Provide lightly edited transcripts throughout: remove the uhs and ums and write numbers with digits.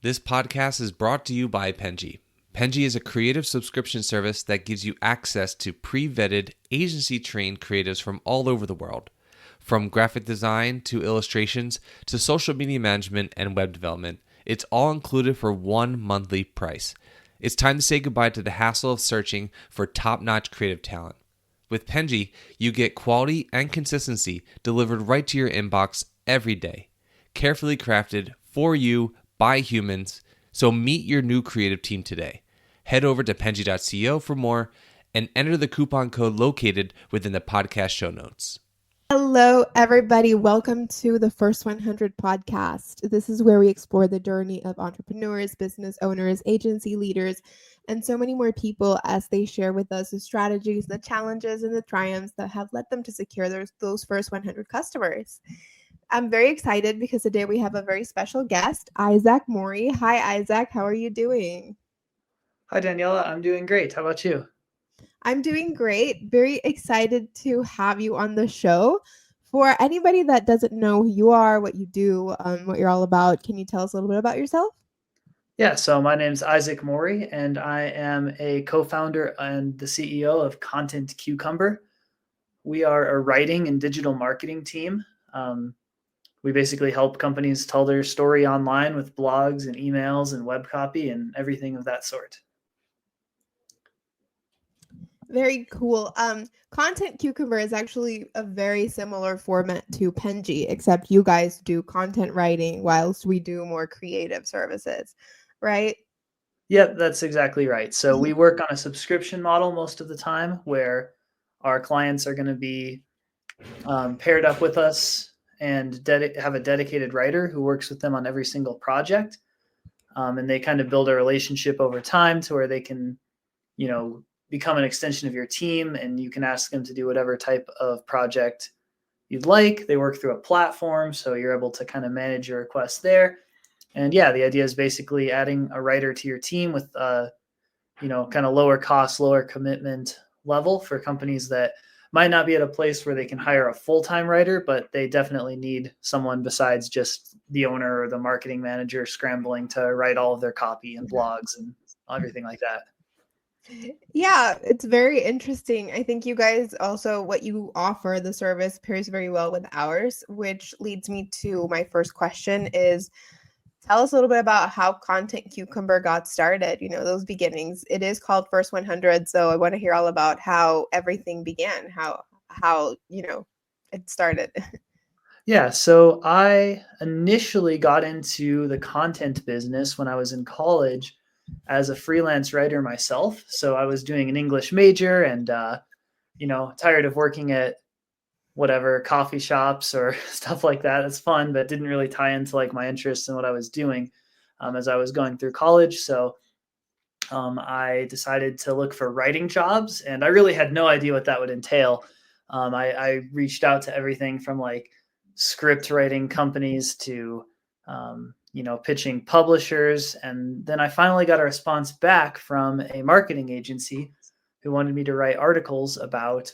This podcast is brought to you by Penji. Penji is a creative subscription service that gives you access to pre-vetted, agency-trained creatives from all over the world. From graphic design to illustrations to social media management and web development, it's all included for one monthly price. It's time to say goodbye to the hassle of searching for top-notch creative talent. With Penji, you get quality and consistency delivered right to your inbox every day. Carefully crafted for you by humans. So meet your new creative team today. Head over to penji.co for more and enter the coupon code located within the podcast show notes. Hello, everybody. Welcome to the First 100 podcast. This is where we explore the journey of entrepreneurs, business owners, agency leaders, and so many more people as they share with us the strategies, the challenges, and the triumphs that have led them to secure those first 100 customers. I'm very excited because today we have a very special guest, Isaac Mori. Hi, Isaac. How are you doing? Hi, Daniela. I'm doing great. How about you? I'm doing great. Very excited to have you on the show. For anybody that doesn't know who you are, what you do, what you're all about, can you tell us a little bit about yourself? Yeah, so my name's Isaac Mori, and I am a co-founder and the CEO of Content Cucumber. We are a writing and digital marketing team. We basically help companies tell their story online with blogs and emails and web copy and everything of that sort. Very cool. Content Cucumber is actually a very similar format to Penji, except you guys do content writing whilst we do more creative services, right? Yep, that's exactly right. So we work on a subscription model most of the time where our clients are going to be paired up with us and have a dedicated writer who works with them on every single project. And they kind of build a relationship over time to where they can, become an extension of your team, and you can ask them to do whatever type of project you'd like. They work through a platform, so you're able to kind of manage your requests there. And yeah, the idea is basically adding a writer to your team with, kind of lower cost, lower commitment level for companies that might not be at a place where they can hire a full-time writer, but they definitely need someone besides just the owner or the marketing manager scrambling to write all of their copy and blogs and everything like that. Yeah, it's very interesting. I think you guys also, what you offer, the service pairs very well with ours, which leads me to my first question is, tell us a little bit about how Content Cucumber got started, those beginnings. It is called First 100, so I want to hear all about how everything began, how it started. Yeah, so I initially got into the content business when I was in college as a freelance writer myself. So I was doing an English major and, tired of working at whatever coffee shops or stuff like that. It's fun, but didn't really tie into like my interests and what I was doing as I was going through college. So I decided to look for writing jobs, and I really had no idea what that would entail. I reached out to everything from like script writing companies to pitching publishers, and then I finally got a response back from a marketing agency who wanted me to write articles about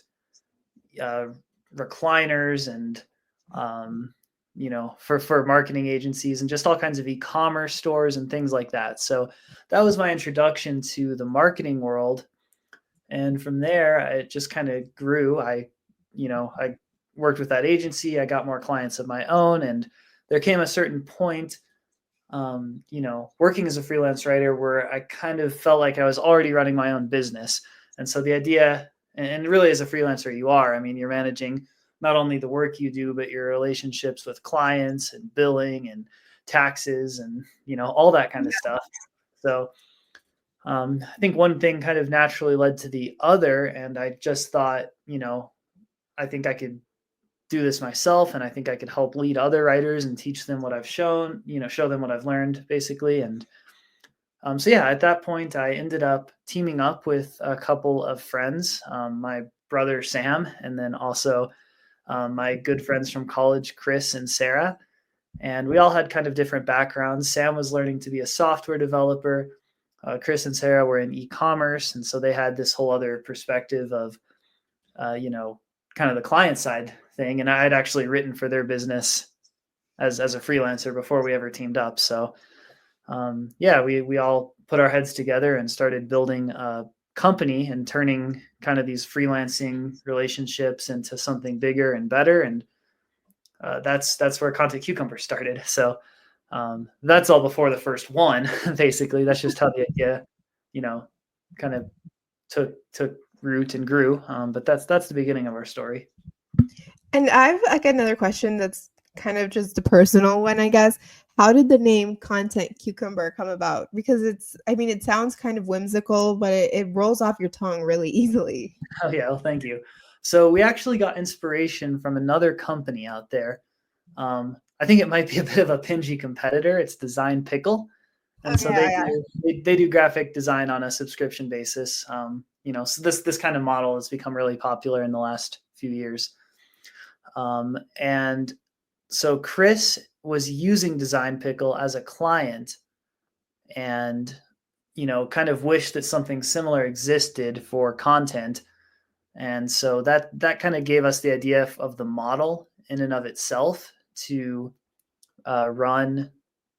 recliners and for marketing agencies and just all kinds of e-commerce stores and things like that. So that was my introduction to the marketing world, and from there it just kind of grew. I worked with that agency. I got more clients of my own, and there came a certain point, working as a freelance writer where I kind of felt like I was already running my own business. And so the idea, and really as a freelancer, you're managing not only the work you do, but your relationships with clients and billing and taxes and, all that kind of stuff. So I think one thing kind of naturally led to the other. And I just thought, I think I could do this myself, and I think I could help lead other writers and teach them what I've shown, show them what I've learned basically. And so yeah, at that point I ended up teaming up with a couple of friends, my brother Sam, and then also my good friends from college, Chris and Sarah. And we all had kind of different backgrounds. Sam was learning to be a software developer. Chris and Sarah were in e-commerce, and so they had this whole other perspective of kind of the client side thing. And I had actually written for their business as a freelancer before we ever teamed up. So we all put our heads together and started building a company and turning kind of these freelancing relationships into something bigger and better. And that's where Content Cucumber started. So that's all before the first one. Basically, that's just how the idea, kind of took root and grew. But that's the beginning of our story. And I've like another question that's kind of just a personal one, I guess. How did the name Content Cucumber come about? Because it sounds kind of whimsical, but it rolls off your tongue really easily. Oh yeah, well, thank you. So we actually got inspiration from another company out there. I think it might be a bit of a Penji competitor. It's Design Pickle, and so they do graphic design on a subscription basis. So this kind of model has become really popular in the last few years. And so Chris was using Design Pickle as a client, and kind of wished that something similar existed for content. And so that kind of gave us the idea of the model in and of itself to run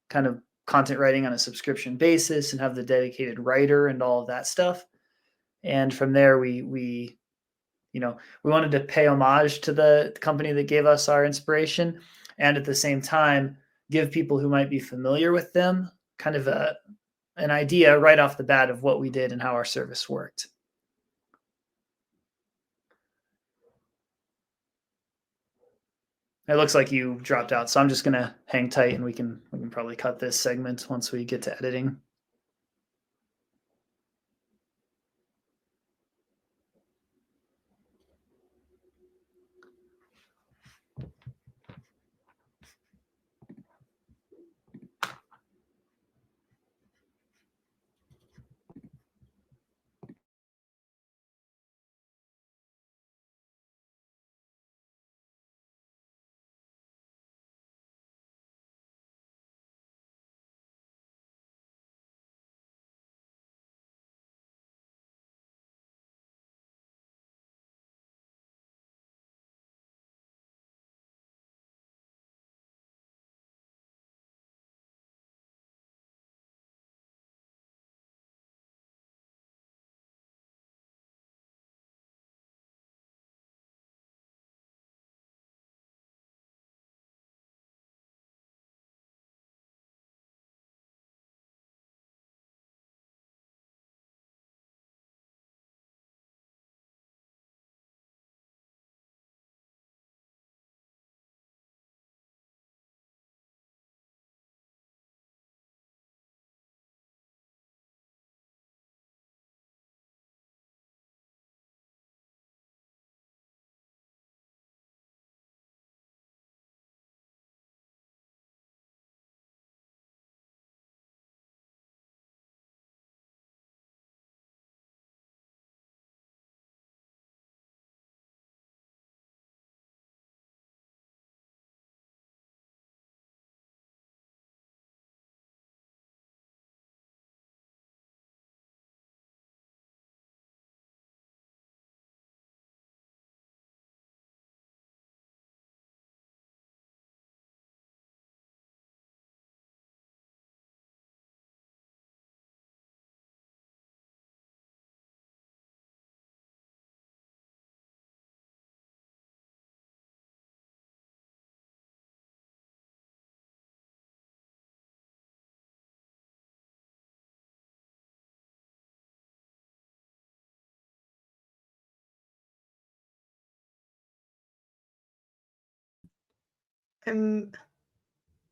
kind of content writing on a subscription basis and have the dedicated writer and all of that stuff. And from there, we wanted to pay homage to the company that gave us our inspiration, and at the same time, give people who might be familiar with them kind of an idea right off the bat of what we did and how our service worked. It looks like you dropped out, so I'm just gonna hang tight, and we can probably cut this segment once we get to editing.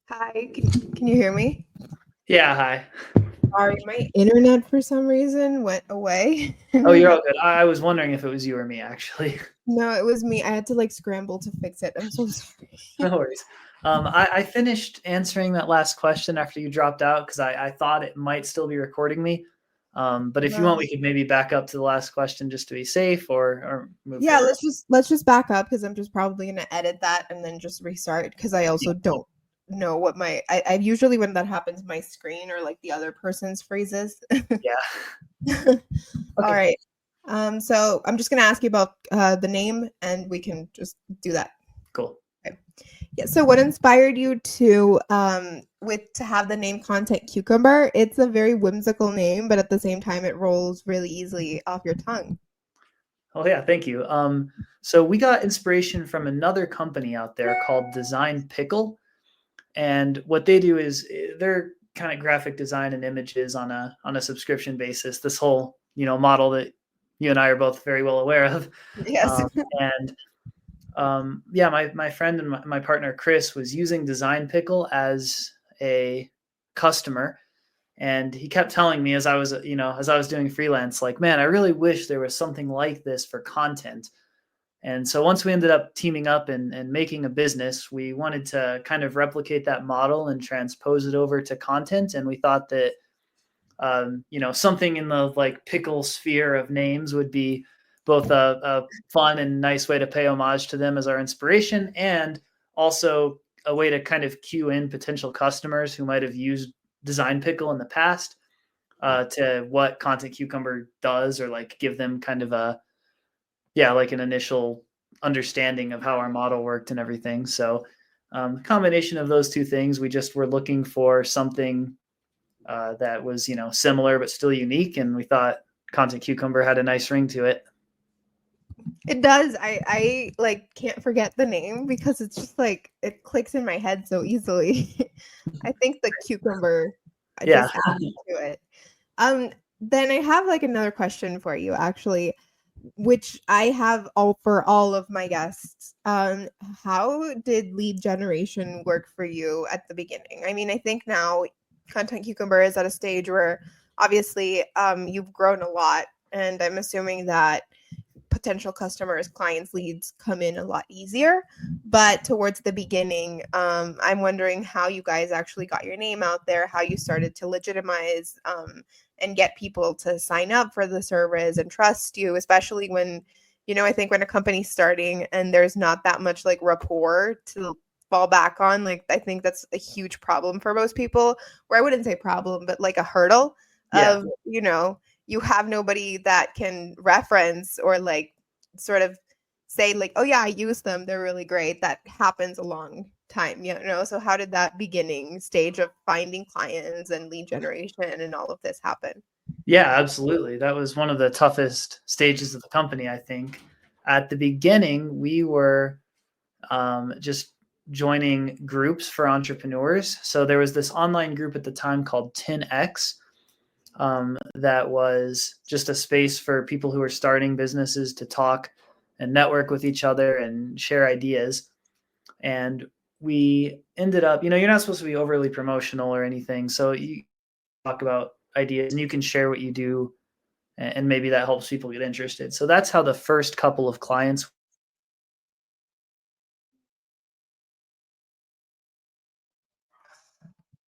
Hi, can you hear me? Yeah, hi. Sorry, my internet for some reason went away. Oh, you're all good. I was wondering if it was you or me, actually. No, it was me. I had to scramble to fix it. I'm so sorry. No worries. I finished answering that last question after you dropped out because I thought it might still be recording me. But if you want, we could maybe back up to the last question just to be safe, or move forward. let's just back up because I'm just probably gonna edit that and then just restart because I also don't know what I usually when that happens my screen or the other person's phrases. Yeah. Okay. All right. So I'm just gonna ask you about the name and we can just do that. Cool. Okay. Yeah. So what inspired you to have the name Content Cucumber? It's a very whimsical name, but at the same time it rolls really easily off your tongue. Oh yeah, thank you. So we got inspiration from another company out there called Design Pickle, and what they do is they're kind of graphic design and images on a subscription basis. This whole model that you and I are both very well aware of, Yes. and yeah, my friend and my partner Chris was using Design Pickle as a customer, and he kept telling me as I was doing freelance, like, man, I really wish there was something like this for content. And so once we ended up teaming up and making a business, we wanted to kind of replicate that model and transpose it over to content. And we thought that, something in the like pickle sphere of names would be both a fun and nice way to pay homage to them as our inspiration, and also a way to kind of cue in potential customers who might have used Design Pickle in the past to what Content Cucumber does, or like give them kind of like an initial understanding of how our model worked and everything. So combination of those two things, we just were looking for something that was, similar but still unique. And we thought Content Cucumber had a nice ring to it. It does. I like can't forget the name because it's just like it clicks in my head so easily. I think the cucumber Yeah. just adds to it. Then I have like another question for you actually, which I have for all of my guests. How did lead generation work for you at the beginning? I mean, I think now Content Cucumber is at a stage where obviously you've grown a lot, and I'm assuming that potential customers, clients, leads come in a lot easier. But towards the beginning, I'm wondering how you guys actually got your name out there, how you started to legitimize and get people to sign up for the service and trust you, especially when, I think when a company's starting and there's not that much like rapport to fall back on, like I think that's a huge problem for most people, or I wouldn't say problem, but like a hurdle Yeah. of, you have nobody that can reference or like sort of say like, oh yeah, I use them, they're really great. That happens a long time, so how did that beginning stage of finding clients and lead generation and all of this happen? Yeah, absolutely. That was one of the toughest stages of the company, I think. At the beginning, we were just joining groups for entrepreneurs. So there was this online group at the time called 10X, that was just a space for people who are starting businesses to talk and network with each other and share ideas. And we ended up, you're not supposed to be overly promotional or anything. So you talk about ideas and you can share what you do, and maybe that helps people get interested. So that's how the first couple of clients.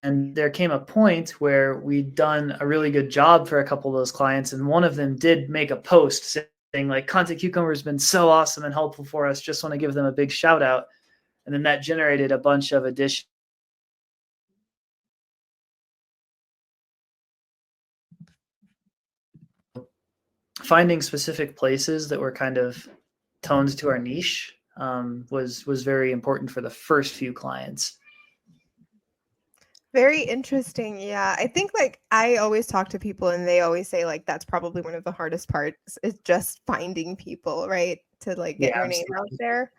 And there came a point where we'd done a really good job for a couple of those clients, and one of them did make a post saying like, Content Cucumber has been so awesome and helpful for us, just want to give them a big shout out. And then that generated a bunch of additional finding specific places that were kind of toned to our niche. Was very important for the first few clients. Very interesting. Yeah. I think like I always talk to people and they always say like that's probably one of the hardest parts is just finding people, right? To like Yeah, get your name out absolutely. there.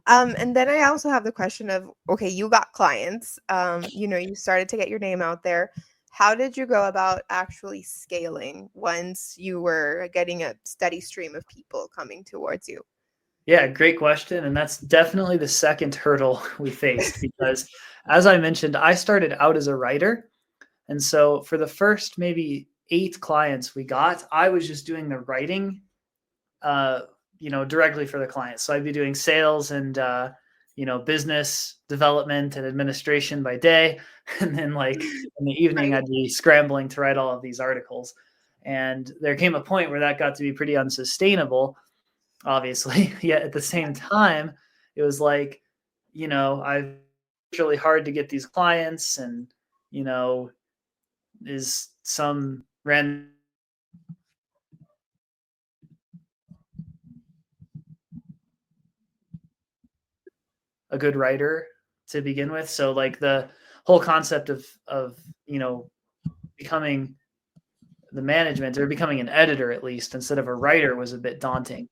And then I also have the question of, okay, you got clients, you started to get your name out there. How did you go about actually scaling once you were getting a steady stream of people coming towards you? Yeah, great question. And that's definitely the second hurdle we faced because, as I mentioned, I started out as a writer. And so for the first maybe 8 clients we got, I was just doing the writing, directly for the client. So I'd be doing sales and, business development and administration by day. And then like in the evening, Right. I'd be scrambling to write all of these articles. And there came a point where that got to be pretty unsustainable, obviously. Yet at the same time, it was like, I've worked really hard to get these clients, and, is some random a good writer to begin with. So like the whole concept of becoming the management or becoming an editor at least instead of a writer was a bit daunting.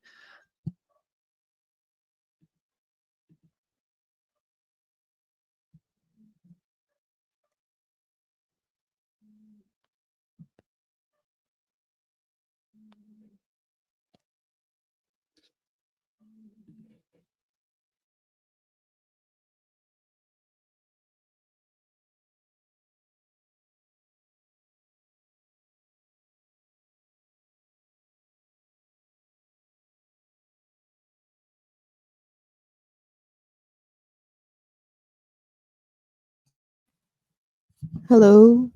Hello.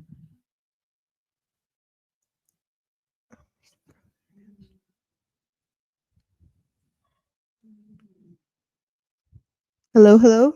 Hello, hello.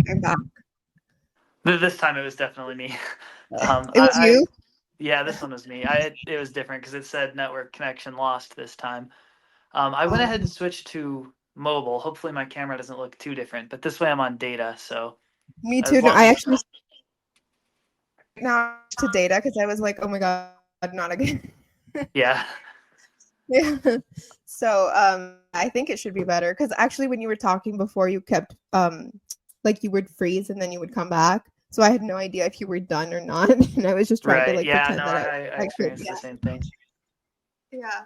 I'm back. This time it was definitely me. It was you? Yeah, this one was me. It was different because it said network connection lost this time. I went ahead and switched to mobile. Hopefully my camera doesn't look too different, but this way I'm on data. So Me too. as No, long I as actually now to data because I was like, oh my god, not again. yeah. Yeah. So I think it should be better because actually when you were talking before you kept like you would freeze and then you would come back. So I had no idea if you were done or not. And I was just trying to Right. like Yeah. No, pretend that I I could. experienced the same thing. Yeah.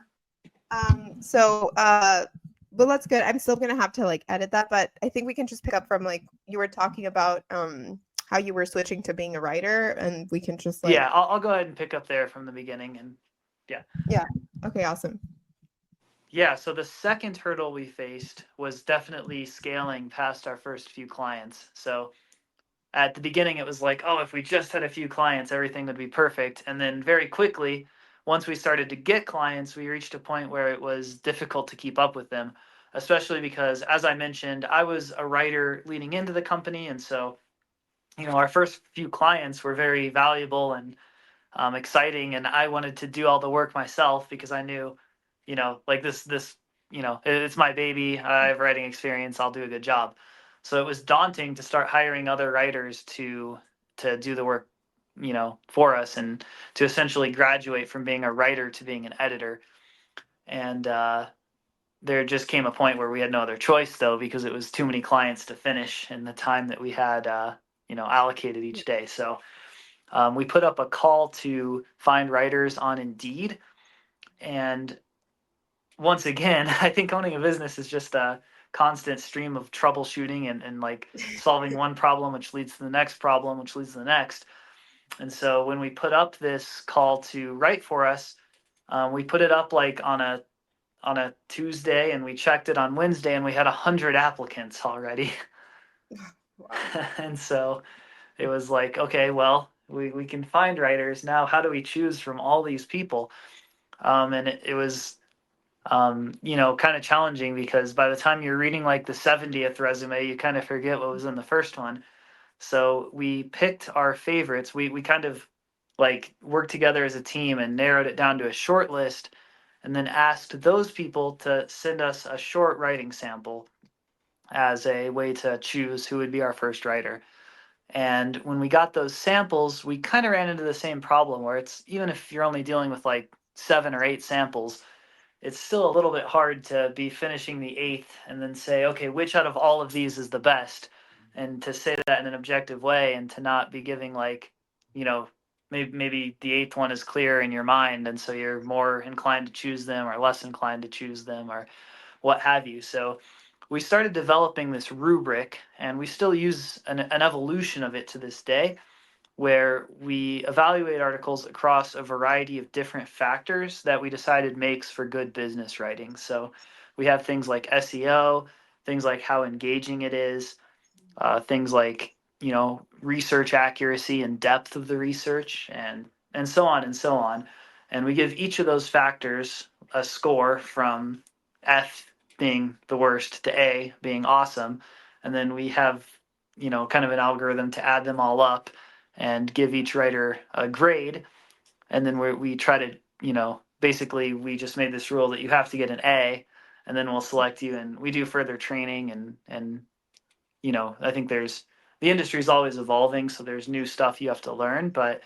So well that's good. I'm still gonna have to like edit that, but I think we can just pick up from like you were talking about how you were switching to being a writer and we can just like Yeah, I'll go ahead and pick up there from the beginning and yeah. Yeah. Okay, awesome. Yeah, so the second hurdle we faced was definitely scaling past our first few clients. So at the beginning, it was like, oh, if we just had a few clients, everything would be perfect. And then very quickly, once we started to get clients, we reached a point where it was difficult to keep up with them, especially because, as I mentioned, I was a writer leading into the company. And so, our first few clients were very valuable and exciting, and I wanted to do all the work myself because I knew, like this, it's my baby. I have writing experience. I'll do a good job. So it was daunting to start hiring other writers to do the work, for us, and to essentially graduate from being a writer to being an editor. And there just came a point where we had no other choice, though, because it was too many clients to finish in the time that we had, allocated each day. So we put up a call to find writers on Indeed. And once again, I think owning a business is just a constant stream of troubleshooting and like solving one problem, which leads to the next problem, which leads to the next. And so when we put up this call to write for us, we put it up like on a on a Tuesday, and we checked it on Wednesday, and we had 100 applicants already. Wow. And so it was like, okay, well, we can find writers now. How do we choose from all these people? And it was, kind of challenging, because by the time you're reading like the 70th resume, you kind of forget what was in the first one. So we picked our favorites. We kind of like worked together as a team and narrowed it down to a short list, and then asked those people to send us a short writing sample as a way to choose who would be our first writer. And when we got those samples, we kind of ran into the same problem where it's, even if you're only dealing with like 7 or 8 samples, it's still a little bit hard to be finishing the 8th and then say, okay, which out of all of these is the best? And to say that in an objective way, and to not be giving like, maybe the 8th one is clear in your mind, and so you're more inclined to choose them or less inclined to choose them or what have you. So we started developing this rubric, and we still use an evolution of it to this day, where we evaluate articles across a variety of different factors that we decided makes for good business writing. So we have things like SEO, things like how engaging it is, things like research accuracy and depth of the research, and so on and so on. And we give each of those factors a score, from F being the worst to A being awesome, and then we have kind of an algorithm to add them all up and give each writer a grade. And then we try to basically, we just made this rule that you have to get an A, and then we'll select you, and we do further training. And I think the industry is always evolving, so there's new stuff you have to learn. But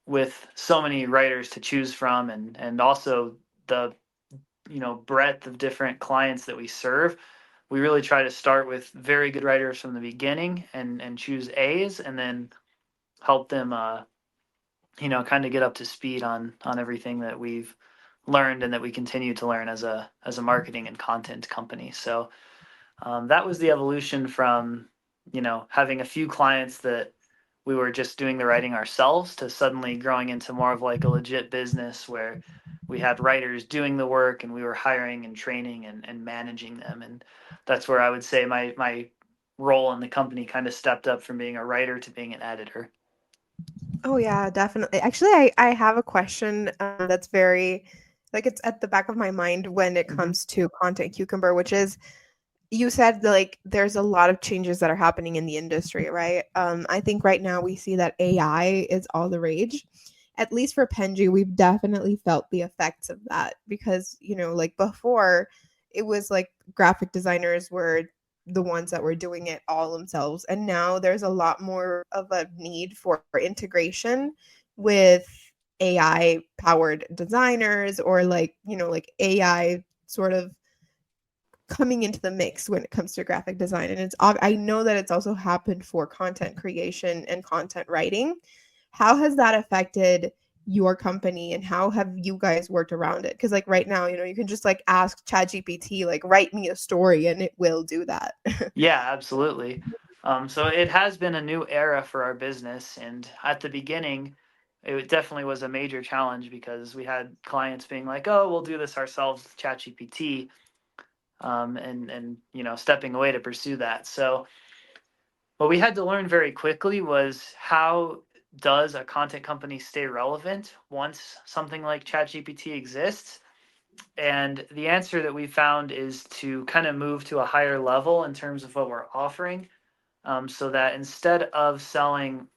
with so many writers to choose from, and also the breadth of different clients that we serve, we really try to start with very good writers from the beginning, and choose A's, and then help them kind of get up to speed on everything that we've learned and that we continue to learn as a marketing and content company. So that was the evolution from having a few clients that we were just doing the writing ourselves, to suddenly growing into more of like a legit business where we had writers doing the work, and we were hiring and training and managing them. And that's where I would say my role in the company kind of stepped up from being a writer to being an editor. Oh yeah, definitely. Actually, I have a question that's very, like, it's at the back of my mind when it comes to Content Cucumber, which is, you said like there's a lot of changes that are happening in the industry, right? I think right now we see that AI is all the rage. At least for Penji, we've definitely felt the effects of that, because like before, it was like graphic designers were the ones that were doing it all themselves, and now there's a lot more of a need for integration with AI powered designers, or like AI sort of coming into the mix when it comes to graphic design. And I know that it's also happened for content creation and content writing. How has that affected your company, and how have you guys worked around it? Because like right now, you can just like ask ChatGPT, like, write me a story, and it will do that. Yeah, absolutely. So it has been a new era for our business, and at the beginning, it definitely was a major challenge, because we had clients being like, "Oh, we'll do this ourselves with ChatGPT," and stepping away to pursue that. So what we had to learn very quickly was, how does a content company stay relevant once something like ChatGPT exists? And the answer that we found is to kind of move to a higher level in terms of what we're offering, so that instead of selling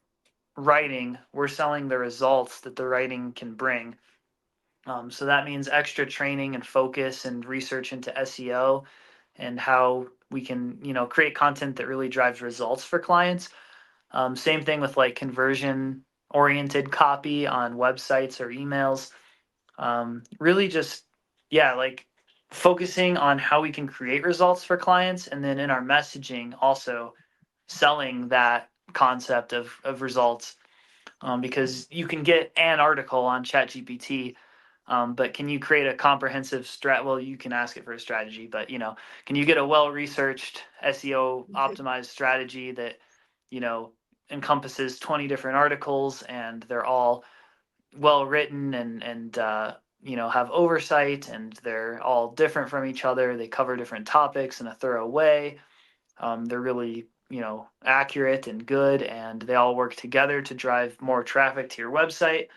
writing, we're selling the results that the writing can bring. So that means extra training and focus and research into SEO, and how we can, create content that really drives results for clients. Same thing with like conversion oriented copy on websites or emails. Really just, yeah, like focusing on how we can create results for clients, and then in our messaging also selling that concept of results. Because you can get an article on ChatGPT, but can you create a comprehensive well, you can ask it for a strategy, but can you get a well-researched SEO optimized strategy that encompasses 20 different articles, and they're all well written, and have oversight, and they're all different from each other. They cover different topics in a thorough way. They're really, accurate and good, and they all work together to drive more traffic to your website.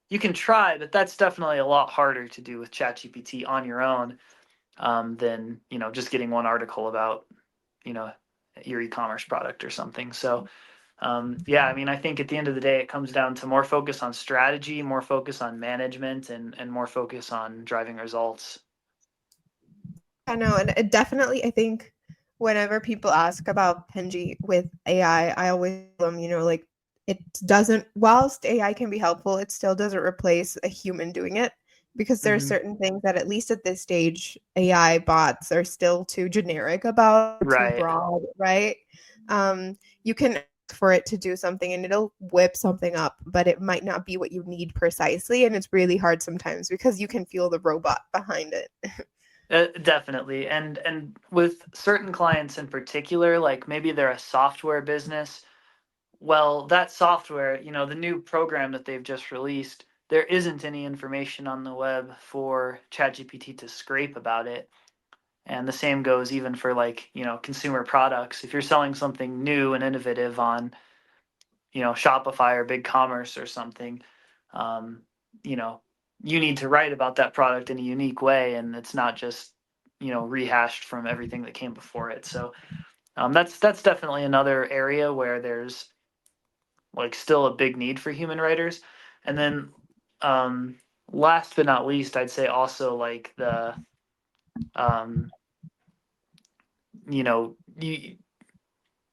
You can try, but that's definitely a lot harder to do with ChatGPT on your own, than, just getting one article about, you know, your e-commerce product or something. So, yeah, I mean, I think at the end of the day, it comes down to more focus on strategy, more focus on management, and more focus on driving results. I know, and it definitely, I think whenever people ask about Penji with AI, I always tell them, like it doesn't, whilst AI can be helpful, it still doesn't replace a human doing it, because there are Mm-hmm. certain things that, at least at this stage, AI bots are still too generic about, too Right. broad, right? You can ask for it to do something and it'll whip something up, but it might not be what you need precisely. And it's really hard sometimes because you can feel the robot behind it. Definitely. And with certain clients in particular, like maybe they're a software business. Well, that software, the new program that they've just released, there isn't any information on the web for ChatGPT to scrape about it. And the same goes even for like, consumer products. If you're selling something new and innovative on, Shopify or BigCommerce or something, um, you know, you need to write about that product in a unique way, and it's not just, rehashed from everything that came before it. So that's definitely another area where there's like still a big need for human writers. And then um, last but not least, I'd say also like the um, you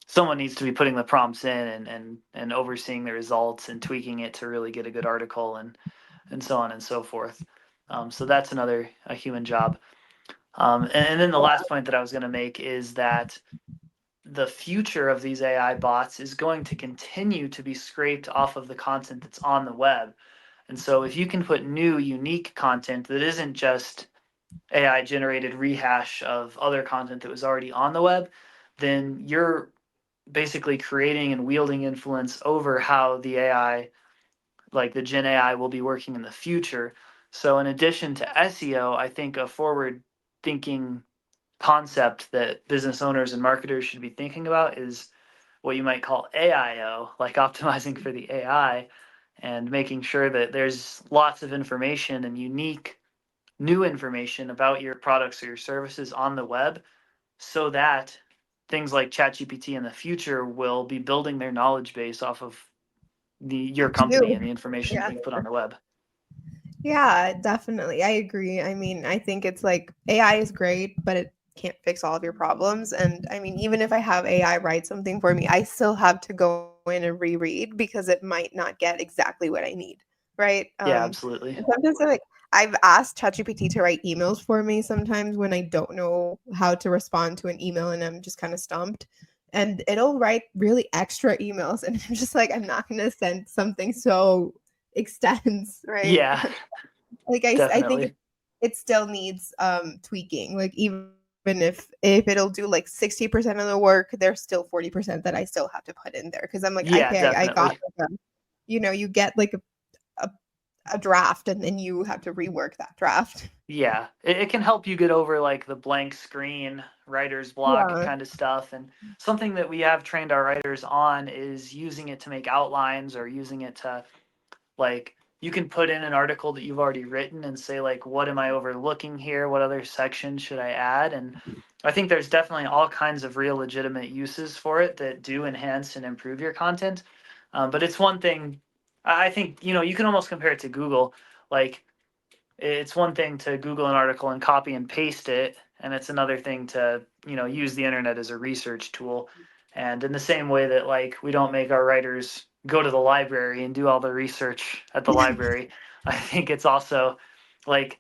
someone needs to be putting the prompts in and overseeing the results and tweaking it to really get a good article and so on and so forth. So that's another a human job. And then the last point that I was going to make is that the future of these AI bots is going to continue to be scraped off of the content that's on the web. And so if you can put new, unique content that isn't just AI generated rehash of other content that was already on the web, then you're basically creating and wielding influence over how the AI, like the Gen AI, will be working in the future. So, in addition to SEO, I think a forward thinking concept that business owners and marketers should be thinking about is what you might call AIO, like optimizing for the AI and making sure that there's lots of information and unique new information about your products or your services on the web, so that things like ChatGPT in the future will be building their knowledge base off of your company You. and the information that Yeah. you've put on the web. Yeah, definitely. I agree. I mean, I think it's like AI is great, but it can't fix all of your problems. And I mean, even if I have AI write something for me, I still have to go in and reread because it might not get exactly what I need. Right. Yeah, absolutely. And sometimes I've asked ChatGPT to write emails for me sometimes when I don't know how to respond to an email and I'm just kind of stumped. And it'll write really extra emails. And I'm just like, I'm not going to send something so extends, right? Yeah, Like I think definitely. it still needs tweaking. Like even if it'll do like 60% of the work, there's still 40% that I still have to put in there because I'm like, Yeah, okay, I got definitely. like you get like a, a draft and then you have to rework that draft. Yeah, it can help you get over like the blank screen writer's block Yeah. kind of stuff. And something that we have trained our writers on is using it to make outlines, or using it to, like, you can put in an article that you've already written and say, like, what am I overlooking here? What other sections should I add? And I think there's definitely all kinds of real legitimate uses for it that do enhance and improve your content. But it's one thing, I think, you can almost compare it to Google. Like, it's one thing to Google an article and copy and paste it, and it's another thing to, use the internet as a research tool. And in the same way that, like, we don't make our writers go to the library and do all the research at the library, I think it's also like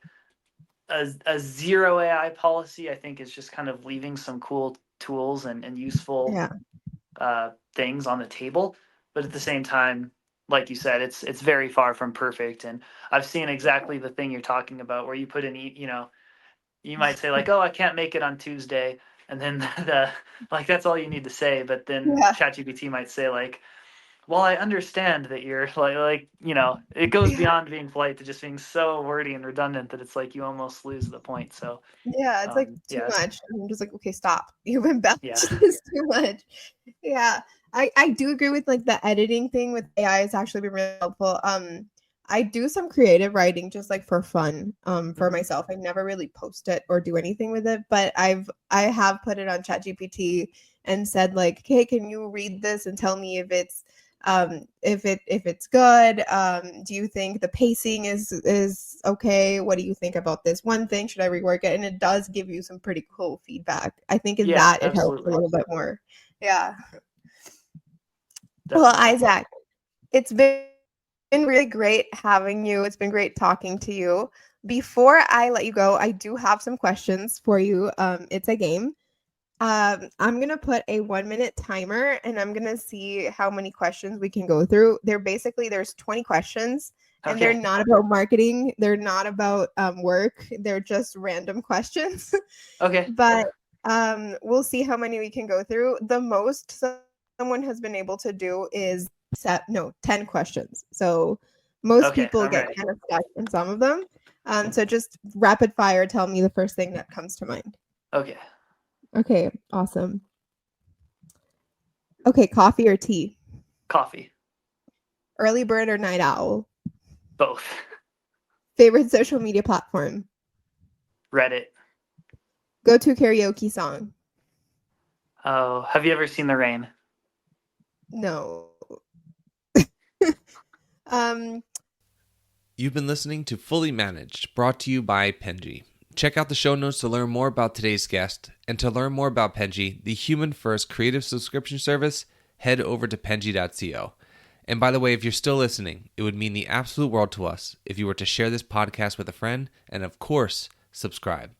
a zero AI policy, I think, is just kind of leaving some cool tools and useful Yeah. things on the table. But at the same time, like you said, it's very far from perfect. And I've seen exactly the thing you're talking about, where you put in, you might say like, oh, I can't make it on Tuesday, and then the like that's all you need to say. But then Yeah. ChatGPT might say like, Well, I understand that you're like it goes beyond being polite to just being so wordy and redundant that it's like you almost lose the point. So, Yeah, it's like too yeah, much. I'm just like, okay, stop. You've embellished yeah, this too much. Yeah. I do agree with like the editing thing with AI has actually been really helpful. I do some creative writing just like for fun, for myself. I never really post it or do anything with it, but I have put it on ChatGPT and said like, "Hey, can you read this and tell me if it's good? Do you think the pacing is okay? What do you think about this one thing? Should I rework it?" And it does give you some pretty cool feedback. I think in yeah, that it helps a absolutely, little bit more. Yeah. Well, definitely. Isaac, it's been really great having you. It's been great talking to you. Before I let you go, I do have some questions for you. It's a game. I'm gonna put a 1 minute timer and I'm gonna see how many questions we can go through. There's 20 questions and they're Okay, not about marketing, they're not about work, they're just random questions. okay, But we'll see how many we can go through. The most someone has been able to do is 10 questions. So most okay. people I'm get ready. kind of stuck in some of them. So just rapid fire, tell me the first thing that comes to mind. Okay, Okay, awesome. Okay, coffee or tea? coffee, Early bird or night owl? both. Favorite social media platform? Reddit. Go to karaoke song? Oh, have you ever seen the rain? No. um, You've been listening to Fully Managed, brought to you by Penji. Check out the show notes to learn more about today's guest, and to learn more about Penji, the human-first creative subscription service, head over to penji.co. And by the way, if you're still listening, it would mean the absolute world to us if you were to share this podcast with a friend, and of course, subscribe.